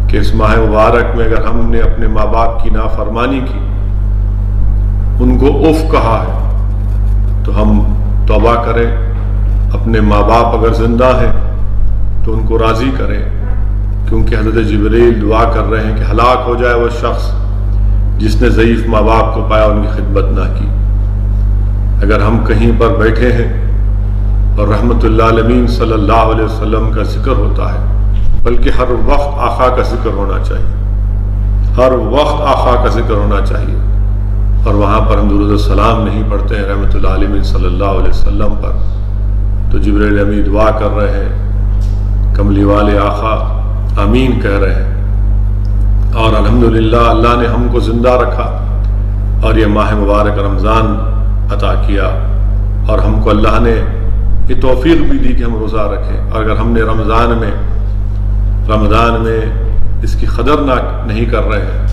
کہ اس ماہ مبارک میں اگر ہم نے اپنے ماں باپ کی نافرمانی کی، ان کو اف کہا ہے، تو ہم توبہ کریں. اپنے ماں باپ اگر زندہ ہیں تو ان کو راضی کریں، کیونکہ حضرت جبریل دعا کر رہے ہیں کہ ہلاک ہو جائے وہ شخص جس نے ضعیف ماں باپ کو پایا ان کی خدمت نہ کی. اگر ہم کہیں پر بیٹھے ہیں اور رحمت اللہ علیہ صلی اللہ علیہ وسلم کا ذکر ہوتا ہے، بلکہ ہر وقت آقا کا ذکر ہونا چاہیے، ہر وقت آقا کا ذکر ہونا چاہیے، اور وہاں پر ہم درود السلام نہیں پڑھتے ہیں رحمت اللہ علیہ صلی اللہ علیہ وسلم پر، تو جبریل امین دعا کر رہے ہیں، کملی والے آقا آمین کہہ رہے ہیں. اور الحمدللہ اللہ نے ہم کو زندہ رکھا اور یہ ماہ مبارک رمضان عطا کیا، اور ہم کو اللہ نے یہ توفیق بھی دی کہ ہم روزہ رکھیں. اور اگر ہم نے رمضان میں اس کی قدر نہیں کر رہے ہیں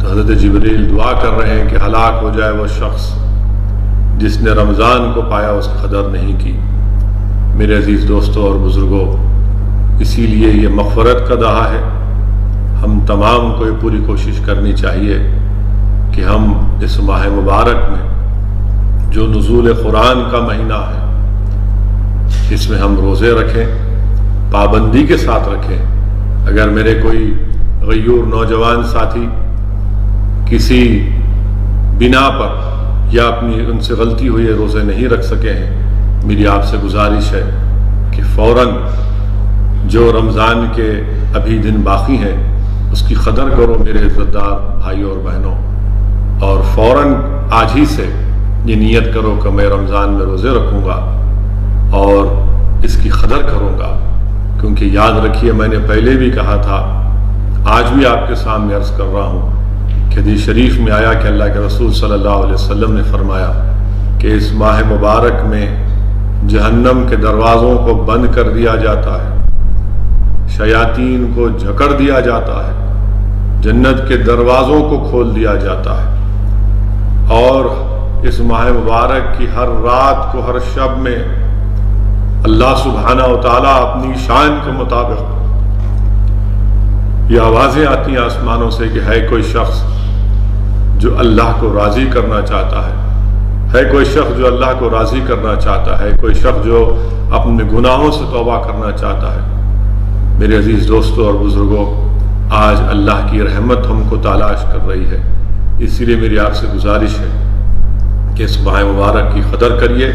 تو حضرت جبریل دعا کر رہے ہیں کہ ہلاک ہو جائے وہ شخص جس نے رمضان کو پایا اس کی قدر نہیں کی. میرے عزیز دوستوں اور بزرگوں، اسی لیے یہ مغفرت کا دہا ہے. ہم تمام کو یہ پوری کوشش کرنی چاہیے کہ ہم اس ماہ مبارک میں جو نزول قرآن کا مہینہ ہے اس میں ہم روزے رکھیں، پابندی کے ساتھ رکھیں. اگر میرے کوئی غیور نوجوان ساتھی کسی بنا پر یا اپنی ان سے غلطی ہوئی ہے روزے نہیں رکھ سکے ہیں، میری آپ سے گزارش ہے کہ فوراً جو رمضان کے ابھی دن باقی ہیں اس کی قدر کرو میرے عزت دار بھائیوں اور بہنوں، اور فوراً آج ہی سے یہ نیت کرو کہ میں رمضان میں روزے رکھوں گا اور اس کی قدر کروں گا. کیونکہ یاد رکھیے، میں نے پہلے بھی کہا تھا، آج بھی آپ کے سامنے عرض کر رہا ہوں کہ حدیث شریف میں آیا کہ اللہ کے رسول صلی اللہ علیہ وسلم نے فرمایا کہ اس ماہ مبارک میں جہنم کے دروازوں کو بند کر دیا جاتا ہے، شیاطین کو جھکڑ دیا جاتا ہے، جنت کے دروازوں کو کھول دیا جاتا ہے، اور اس ماہ مبارک کی ہر رات کو، ہر شب میں اللہ سبحانہ و تعالیٰ اپنی شان کے مطابق یہ آوازیں آتی ہیں آسمانوں سے کہ ہے کوئی شخص جو اللہ کو راضی کرنا چاہتا ہے کوئی شخص جو اللہ کو راضی کرنا چاہتا ہے، کوئی شخص جو اپنے گناہوں سے توبہ کرنا چاہتا ہے. میرے عزیز دوستوں اور بزرگوں، آج اللہ کی رحمت ہم کو تلاش کر رہی ہے، اسی لیے میری آپ سے گزارش ہے کہ اس ماہ مبارک کی قدر کریے.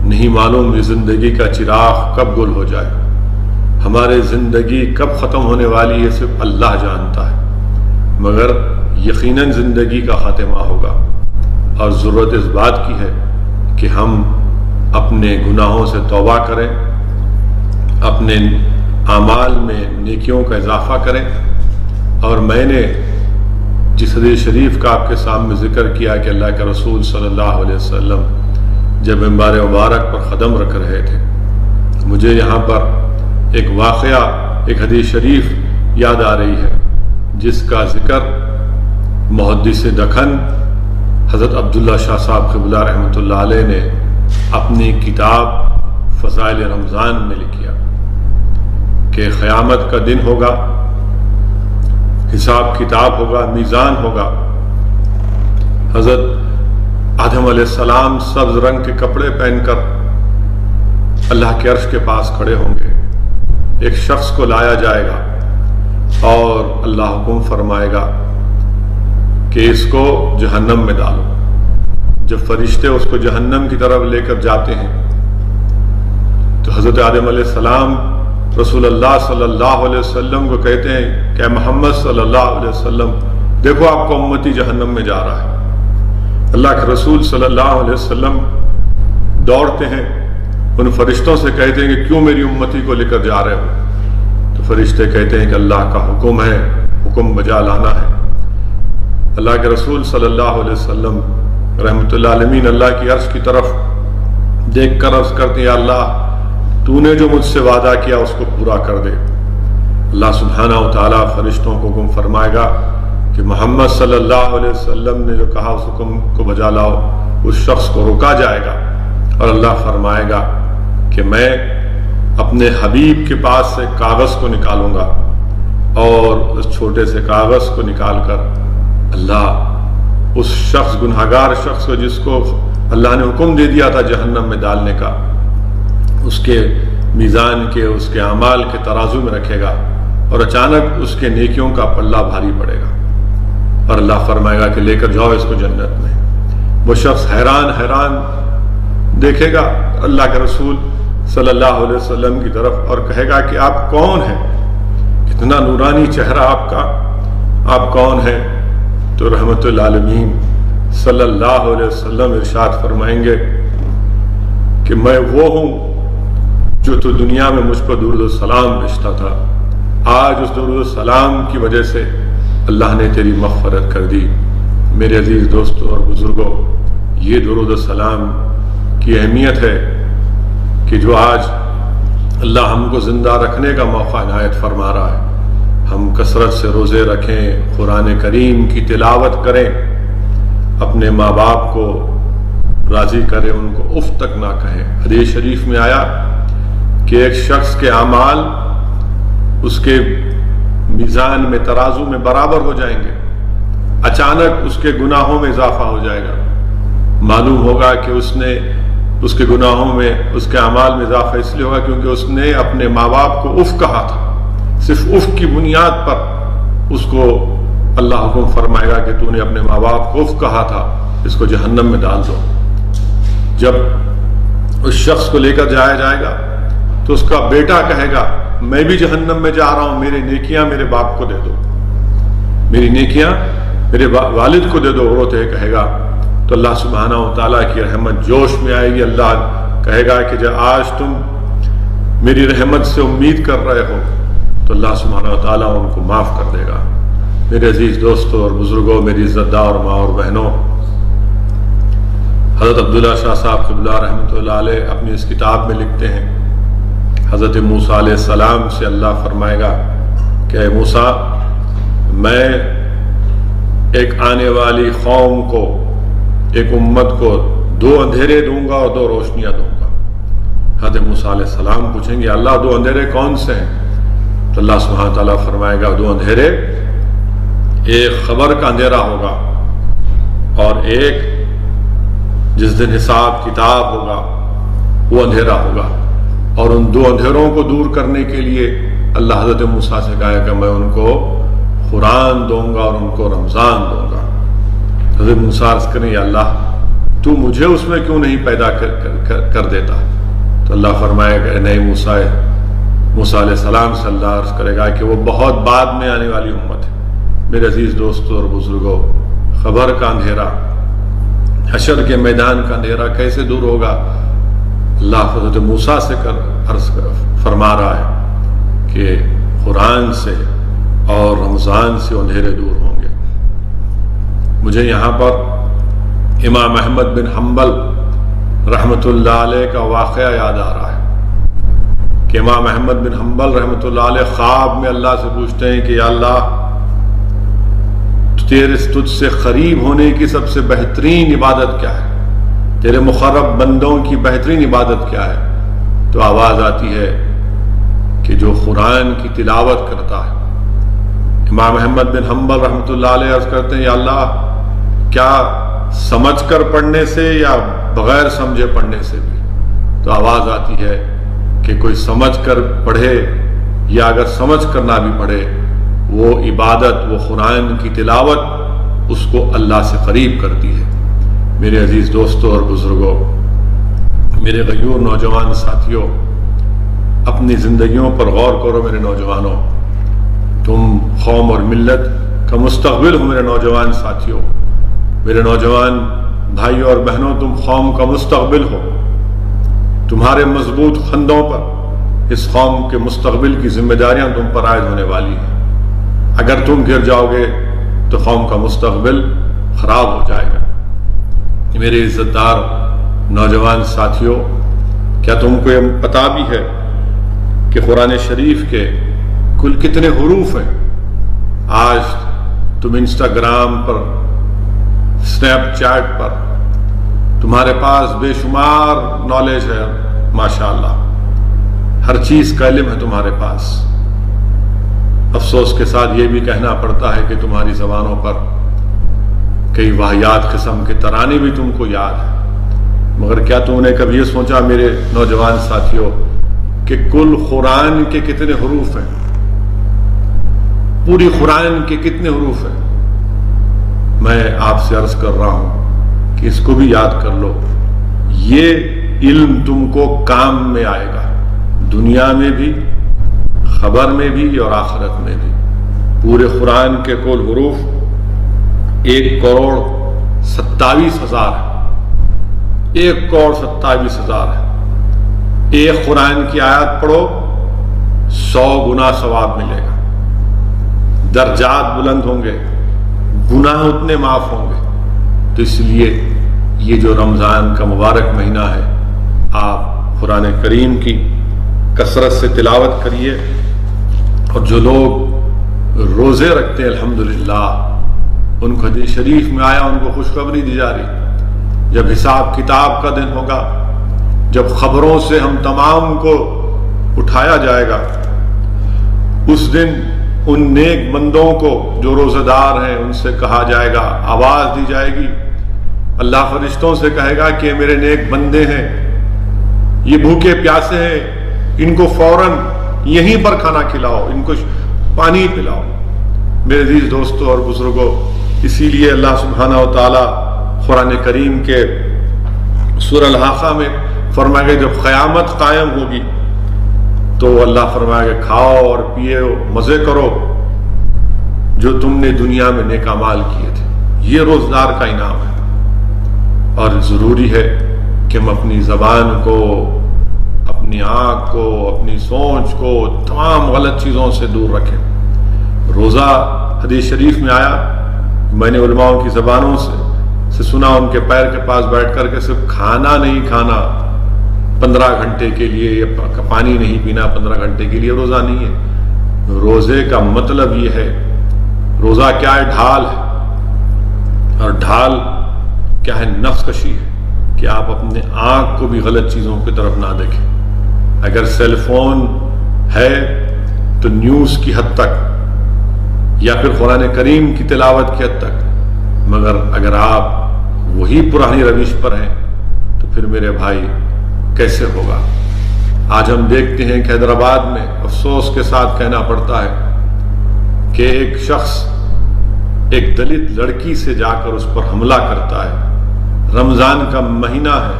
نہیں معلوم یہ زندگی کا چراغ کب گل ہو جائے، ہمارے زندگی کب ختم ہونے والی ہے صرف اللہ جانتا ہے، مگر یقیناً زندگی کا خاتمہ ہوگا. اور ضرورت اس بات کی ہے کہ ہم اپنے گناہوں سے توبہ کریں، اپنے اعمال میں نیکیوں کا اضافہ کریں. اور میں نے جس حدیث شریف کا آپ کے سامنے ذکر کیا کہ اللہ کے رسول صلی اللہ علیہ وسلم جب منبر مبارک پر قدم رکھ رہے تھے، مجھے یہاں پر ایک واقعہ، ایک حدیث شریف یاد آ رہی ہے جس کا ذکر محدث دکن حضرت عبداللہ شاہ صاحب قبلہ رحمۃ اللہ علیہ نے اپنی کتاب فضائل رمضان میں لکھا کہ قیامت کا دن ہوگا، حساب کتاب ہوگا، میزان ہوگا. حضرت آدم علیہ السلام سبز رنگ کے کپڑے پہن کر اللہ کے عرش کے پاس کھڑے ہوں گے. ایک شخص کو لایا جائے گا اور اللہ حکم فرمائے گا کہ اس کو جہنم میں ڈالو. جب فرشتے اس کو جہنم کی طرف لے کر جاتے ہیں تو حضرت آدم علیہ السلام رسول اللہ صلی اللہ علیہ وسلم کو کہتے ہیں کہ محمد صلی اللہ علیہ وسلم دیکھو آپ کو امتی جہنم میں جا رہا ہے. اللہ کے رسول صلی اللہ علیہ وسلم دوڑتے ہیں، ان فرشتوں سے کہتے ہیں کہ کیوں میری امتی کو لے کر جا رہے ہو؟ تو فرشتے کہتے ہیں کہ اللہ کا حکم ہے، حکم بجا لانا ہے. اللہ کے رسول صلی اللہ علیہ وسلم رحمۃ اللہ علیہ اللہ کی عرش کی طرف دیکھ کر عرض کرتے ہیں، اللہ تو نے جو مجھ سے وعدہ کیا اس کو پورا کر دے. اللہ سبحانہ و تعالیٰ فرشتوں کو حکم فرمائے گا کہ محمد صلی اللہ علیہ وسلم نے جو کہا اس حکم کو بجا لاؤ. اس شخص کو روکا جائے گا اور اللہ فرمائے گا کہ میں اپنے حبیب کے پاس سے کاغذ کو نکالوں گا اور اس چھوٹے سے کاغذ کو نکال کر اللہ اس شخص گنہگار شخص کو جس کو اللہ نے حکم دے دیا تھا جہنم میں ڈالنے کا، اس کے میزان کے اس کے اعمال کے ترازو میں رکھے گا اور اچانک اس کے نیکیوں کا پلہ بھاری پڑے گا اور اللہ فرمائے گا کہ لے کر جاؤ اس کو جنت میں۔ وہ شخص حیران حیران دیکھے گا اللہ کے رسول صلی اللہ علیہ وسلم کی طرف اور کہے گا کہ آپ کون ہیں؟ کتنا نورانی چہرہ آپ کا، آپ کون ہیں؟ تو رحمت للعالمین صلی اللہ علیہ وسلم ارشاد فرمائیں گے کہ میں وہ ہوں جو تو دنیا میں مجھ پر درود السلام بھیجتا تھا، آج اس درود السلام کی وجہ سے اللہ نے تیری مغفرت کر دی۔ میرے عزیز دوستوں اور بزرگوں، یہ درود السلام کی اہمیت ہے کہ جو آج اللہ ہم کو زندہ رکھنے کا موقع عنایت فرما رہا ہے۔ ہم کثرت سے روزے رکھیں، قرآن کریم کی تلاوت کریں، اپنے ماں باپ کو راضی کریں، ان کو اف تک نہ کہیں۔ حدیث شریف میں آیا کہ ایک شخص کے اعمال اس کے میزان میں ترازو میں برابر ہو جائیں گے، اچانک اس کے گناہوں میں اضافہ ہو جائے گا۔ معلوم ہوگا کہ اس کے گناہوں میں اس کے اعمال میں اضافہ اس لیے ہوگا کیونکہ اس نے اپنے ماں باپ کو اف کہا تھا۔ صرف اف کی بنیاد پر اس کو اللہ حکم فرمائے گا کہ تو نے اپنے ماں باپ کو اف کہا تھا، اس کو جہنم میں ڈال دو۔ جب اس شخص کو لے کر جایا جائے گا تو اس کا بیٹا کہے گا میں بھی جہنم میں جا رہا ہوں، میری نیکیاں میرے باپ کو دے دو، میری نیکیاں میرے والد کو دے دو، روتے کہے گا۔ تو اللہ سبحانہ و تعالیٰ کی رحمت جوش میں آئے گی۔ اللہ کہے گا کہ جب آج تم میری رحمت سے امید کر رہے ہو تو اللہ سبحانہ و تعالیٰ ان کو معاف کر دے گا۔ میرے عزیز دوستوں اور بزرگوں، میری عزت دار ماں اور بہنوں، حضرت عبداللہ شاہ صاحب قبلہ رحمۃ اللہ علیہ اپنی اس کتاب میں لکھتے ہیں، حضرت موسیٰ علیہ السلام سے اللہ فرمائے گا کہ اے موسیٰ، میں ایک آنے والی قوم کو، ایک امت کو 2 اندھیرے دوں گا اور 2 روشنیاں دوں گا۔ حضرت موسیٰ علیہ السلام پوچھیں گے اللہ 2 اندھیرے کون سے ہیں؟ تو اللہ سبحانہ تعالیٰ فرمائے گا 2 اندھیرے، ایک خبر کا اندھیرا ہوگا اور ایک جس دن حساب کتاب ہوگا وہ اندھیرا ہوگا۔ اور ان 2 اندھیروں کو دور کرنے کے لیے اللہ حضرت موسیٰ سے کہا کہ میں ان کو قرآن دوں گا اور ان کو رمضان دوں گا۔ حضرت موسیٰ عرض کریں یا اللہ تو مجھے اس میں کیوں نہیں پیدا کر دیتا؟ تو اللہ فرمائے کہ نہیں موسیٰ علیہ السلام سے اللہ عرض کرے گا کہ وہ بہت بعد میں آنے والی امت ہے۔ میرے عزیز دوستوں اور بزرگوں، خبر کا اندھیرا، حشر کے میدان کا اندھیرا کیسے دور ہوگا؟ اللہ حضرت موسیٰ سے عرض فرما رہا ہے کہ قرآن سے اور رمضان سے اندھیرے دور ہوں گے۔ مجھے یہاں پر امام احمد بن حنبل رحمۃ اللہ علیہ کا واقعہ یاد آ رہا ہے کہ امام احمد بن حنبل رحمۃ اللہ علیہ خواب میں اللہ سے پوچھتے ہیں کہ یا اللہ تجھ سے قریب ہونے کی سب سے بہترین عبادت کیا ہے؟ تیرے مقرب بندوں کی بہترین عبادت کیا ہے؟ تو آواز آتی ہے کہ جو قرآن کی تلاوت کرتا ہے۔ امام احمد بن حنبل رحمۃ اللہ علیہ عرض کرتے ہیں یا اللہ کیا سمجھ کر پڑھنے سے یا بغیر سمجھے پڑھنے سے بھی؟ تو آواز آتی ہے کہ کوئی سمجھ کر پڑھے یا اگر سمجھ کر نہ بھی پڑھے، وہ عبادت، وہ قرآن کی تلاوت اس کو اللہ سے قریب کرتی ہے۔ میرے عزیز دوستوں اور بزرگوں، میرے غیور نوجوان ساتھیوں، اپنی زندگیوں پر غور کرو میرے نوجوانوں۔ تم قوم اور ملت کا مستقبل ہو میرے نوجوان ساتھیوں، میرے نوجوان بھائیوں اور بہنوں، تم قوم کا مستقبل ہو۔ تمہارے مضبوط خندوں پر اس قوم کے مستقبل کی ذمہ داریاں تم پر عائد ہونے والی ہیں۔ اگر تم گر جاؤ گے تو قوم کا مستقبل خراب ہو جائے گا۔ میرے عزت دار نوجوان ساتھیوں، کیا تم کو یہ پتہ بھی ہے کہ قرآن شریف کے کل کتنے حروف ہیں؟ آج تم انسٹاگرام پر، سنیپ چیٹ پر تمہارے پاس بے شمار نالج ہے، ماشاءاللہ ہر چیز کا علم ہے تمہارے پاس۔ افسوس کے ساتھ یہ بھی کہنا پڑتا ہے کہ تمہاری زبانوں پر کئی واہیات قسم کے ترانے بھی تم کو یاد ہیں، مگر کیا تم نے کبھی یہ سوچا میرے نوجوان ساتھیوں کہ کل قرآن کے کتنے حروف ہیں؟ پوری قرآن کے کتنے حروف ہیں؟ میں آپ سے عرض کر رہا ہوں کہ اس کو بھی یاد کر لو، یہ علم تم کو کام میں آئے گا، دنیا میں بھی، خبر میں بھی اور آخرت میں بھی۔ پورے قرآن کے کل حروف 1,27,000 ہے، 1,27,000 ہے۔ ایک قرآن کی آیت پڑھو 100 گنا ثواب ملے گا، درجات بلند ہوں گے، گناہ اتنے معاف ہوں گے۔ تو اس لیے یہ جو رمضان کا مبارک مہینہ ہے، آپ قرآن کریم کی کثرت سے تلاوت کریے، اور جو لوگ روزے رکھتے ہیں الحمدللہ ان کو حدیث شریف میں آیا، ان کو خوشخبری دی جا رہی، جب حساب کتاب کا دن ہوگا، جب خبروں سے ہم تمام کو اٹھایا جائے گا، اس دن ان نیک بندوں کو جو روزہ دار ہیں ان سے کہا جائے گا، آواز دی جائے گی، اللہ فرشتوں سے کہے گا کہ میرے نیک بندے ہیں، یہ بھوکے پیاسے ہیں، ان کو فوراً یہیں پر کھانا کھلاؤ، ان کو پانی پلاؤ۔ میرے عزیز دوستوں اور بزرگوں، اسی لیے اللہ سبحانہ و تعالی قرآن کریم کے سورہ الحاقہ میں فرمائے گا جب قیامت قائم ہوگی تو اللہ فرمائے گا کھاؤ اور پیے مزے کرو جو تم نے دنیا میں نیک اعمال کیے تھے۔ یہ روزدار کا انعام ہے، اور ضروری ہے کہ ہم اپنی زبان کو، اپنی آنکھ کو، اپنی سوچ کو تمام غلط چیزوں سے دور رکھیں۔ روزہ حدیث شریف میں آیا، میں نے علماء کی زبانوں سے سنا، ان کے پیر کے پاس بیٹھ کر کے صرف کھانا نہیں کھانا 15 گھنٹے کے لیے، یا پانی نہیں پینا 15 گھنٹے کے لیے روزہ نہیں ہے۔ روزے کا مطلب یہ ہے، روزہ کیا ہے؟ ڈھال ہے، اور ڈھال کیا ہے؟ نفس کشی ہے، کہ آپ اپنے آنکھ کو بھی غلط چیزوں کی طرف نہ دیکھیں۔ اگر سیل فون ہے تو نیوز کی حد تک، یا پھر قرآن کریم کی تلاوت کی حد تک، مگر اگر آپ وہی پرانی روش پر ہیں تو پھر میرے بھائی کیسے ہوگا؟ آج ہم دیکھتے ہیں کہ حیدرآباد میں افسوس کے ساتھ کہنا پڑتا ہے کہ ایک شخص ایک دلت لڑکی سے جا کر اس پر حملہ کرتا ہے۔ رمضان کا مہینہ ہے،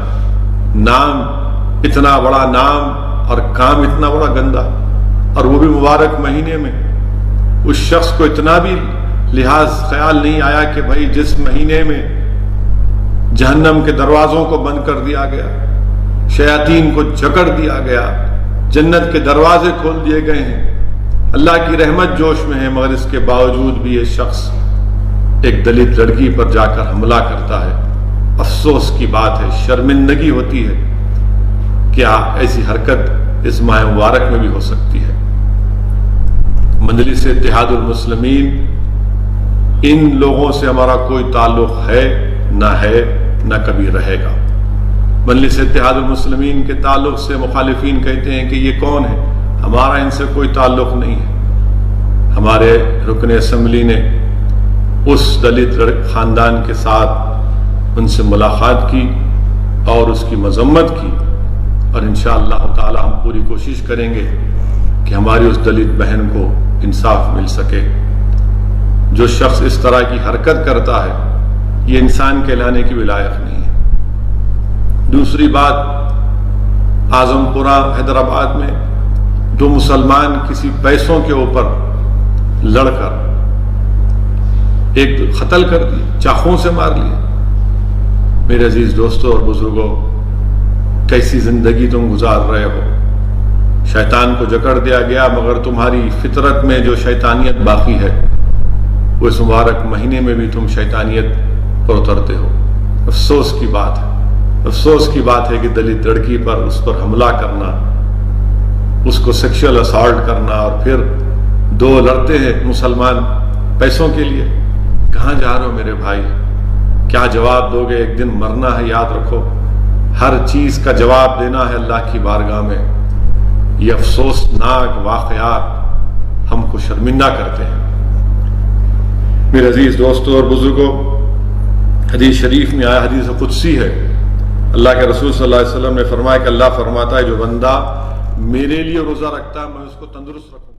نام اتنا بڑا نام اور کام اتنا بڑا گندا، اور وہ بھی مبارک مہینے میں۔ اس شخص کو اتنا بھی لحاظ خیال نہیں آیا کہ بھائی جس مہینے میں جہنم کے دروازوں کو بند کر دیا گیا، شیاطین کو جکڑ دیا گیا، جنت کے دروازے کھول دیے گئے ہیں، اللہ کی رحمت جوش میں ہے، مگر اس کے باوجود بھی یہ شخص ایک دلت لڑکی پر جا کر حملہ کرتا ہے۔ افسوس کی بات ہے، شرمندگی ہوتی ہے، کیا ایسی حرکت اس ماہ مبارک میں بھی ہو سکتی ہے؟ مجلس اتحاد المسلمین، ان لوگوں سے ہمارا کوئی تعلق ہے نہ کبھی رہے گا۔ مجلس اتحاد المسلمین کے تعلق سے مخالفین کہتے ہیں کہ یہ کون ہے؟ ہمارا ان سے کوئی تعلق نہیں ہے۔ ہمارے رکن اسمبلی نے اس دلت خاندان کے ساتھ ان سے ملاقات کی اور اس کی مذمت کی، اور انشاءاللہ تعالی ہم پوری کوشش کریں گے کہ ہماری اس دلت بہن کو انصاف مل سکے۔ جو شخص اس طرح کی حرکت کرتا ہے یہ انسان کہلانے کی بھی لائق نہیں ہے۔ دوسری بات، اعظم پورہ حیدرآباد میں 2 مسلمان کسی پیسوں کے اوپر لڑ کر ایک قتل کر دیا، چاقوں سے مار لیا۔ میرے عزیز دوستوں اور بزرگوں، کیسی زندگی تم گزار رہے ہو؟ شیطان کو جکڑ دیا گیا، مگر تمہاری فطرت میں جو شیطانیت باقی ہے وہ اس مبارک مہینے میں بھی تم شیطانیت پر اترتے ہو۔ افسوس کی بات ہے، افسوس کی بات ہے کہ دلت لڑکی پر اس پر حملہ کرنا، اس کو سیکشل اسالٹ کرنا، اور پھر 2 لڑتے ہیں مسلمان پیسوں کے لیے۔ کہاں جا رہے ہو میرے بھائی؟ کیا جواب دو گے؟ ایک دن مرنا ہے، یاد رکھو، ہر چیز کا جواب دینا ہے اللہ کی بارگاہ میں۔ یہ افسوسناک واقعات ہم کو شرمندہ کرتے ہیں۔ میرے عزیز دوستوں اور بزرگوں، حدیث شریف میں آیا، حدیث قدسی ہے، اللہ کے رسول صلی اللہ علیہ وسلم نے فرمایا کہ اللہ فرماتا ہے جو بندہ میرے لیے روزہ رکھتا ہے میں اس کو تندرست رکھوں گا۔